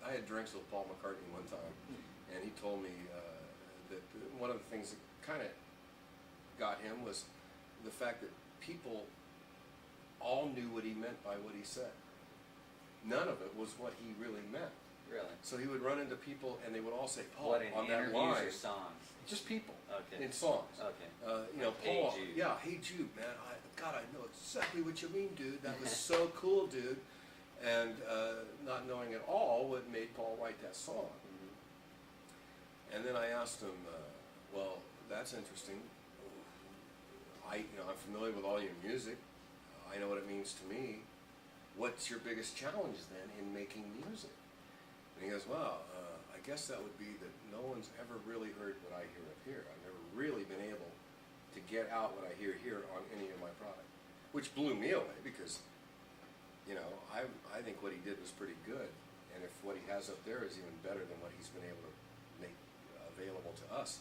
I had drinks with Paul McCartney one time, and he told me that one of the things that kind of got him was the fact that people all knew what he meant by what he said. None of it was what he really meant. Really? So he would run into people, and they would all say, "Paul," What, in on that interviews line. or songs? Just people. Okay. In songs. Okay. You know, Like, Paul. "Hey, Jude." Yeah, "Hey Jude, man. God, I know exactly what you mean, dude. That was so cool, dude." And not knowing at all what made Paul write that song. And then I asked him, "Well, that's interesting. I'm familiar with all your music. I know what it means to me. What's your biggest challenge then in making music?" And he goes, "Well, I guess that would be that no one's ever really heard what I hear up here. I've never really been able to get out what I hear here on any of my product," which blew me away because, I think what he did was pretty good, and if what he has up there is even better than what he's been able to make available to us,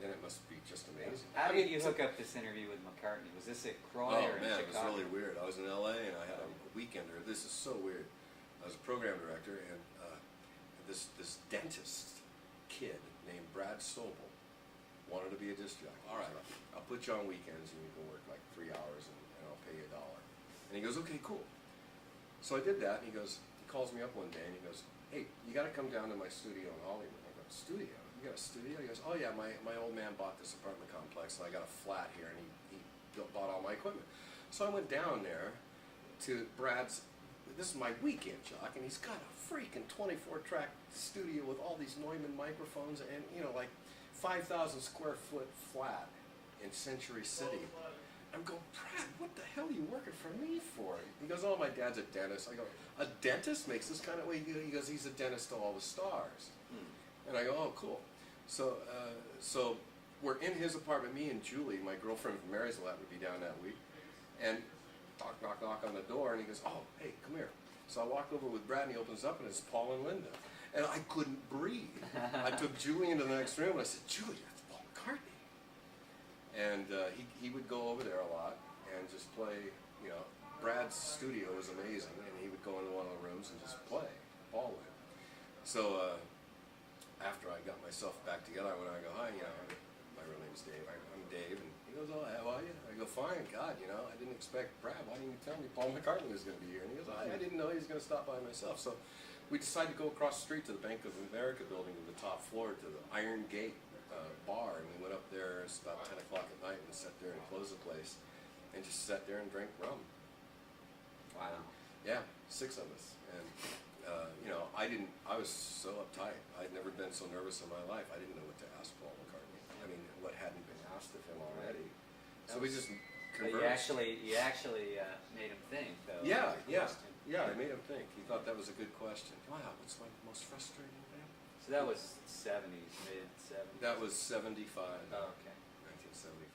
then it must be just amazing. How did you hook up this interview with McCartney? Was this at KROY or in man, Chicago? it was really weird. I was in LA and I had a weekender. This is so weird. I was a program director, and this dentist kid named Brad Sobel wanted to be a disc jockey. "All right, I'll put you on weekends and you can work like 3 hours and I'll pay you $1." And he goes, "Okay, cool." So I did that, and he calls me up one day and he goes, "Hey, you got to come down to my studio in Hollywood." I go, "Studio? You got a studio?" He goes, "Oh yeah, my old man bought this apartment complex, and I got a flat here, and he bought all my equipment." So I went down there to Brad's. This is my weekend jock, and he's got a freaking 24-track studio with all these Neumann microphones, and like 5,000 square foot flat in Century City. I'm going, "Brad, what the hell are you working for me for?" He goes, "Oh, my dad's a dentist." I go, "A dentist makes this kind of way?" He goes, "He's a dentist to all the stars." And I go, "Oh, cool." So we're in his apartment, me and Julie, my girlfriend from Marysville, that would be down that week, and knock on the door, and he goes, "Oh, hey, come here." So I walk over with Brad, and he opens up, and it's Paul and Linda. And I couldn't breathe. I took Julie into the next room, and I said, "Julie, that's Paul McCartney." And he would go over there a lot and just play, Brad's studio was amazing, and he would go into one of the rooms and just play. Paul would. So after I got myself back together, I go, "Hi, my real name's Dave. I'm Dave." And he goes, "Oh, how are you?" I go, "Fine. God, I didn't expect Brad. Why didn't you tell me Paul McCartney was going to be here?" And he goes, "I didn't know he was going to stop by myself." So we decided to go across the street to the Bank of America building to the top floor to the Iron Gate bar, and we went up there. It's about 10 o'clock at night, and sat there and closed the place and just sat there and drank rum. Wow. Yeah, 6 of us. And I was so uptight. I'd never been so nervous in my life. I didn't know what to ask Paul McCartney. I mean, what hadn't been asked of him already. So we just conversed. But you actually made him think, though. Yeah, I made him think. He thought that was a good question. Wow, what's my most frustrating thing? So that was 70s, mid-70s? That was 75. Oh, okay. 1975.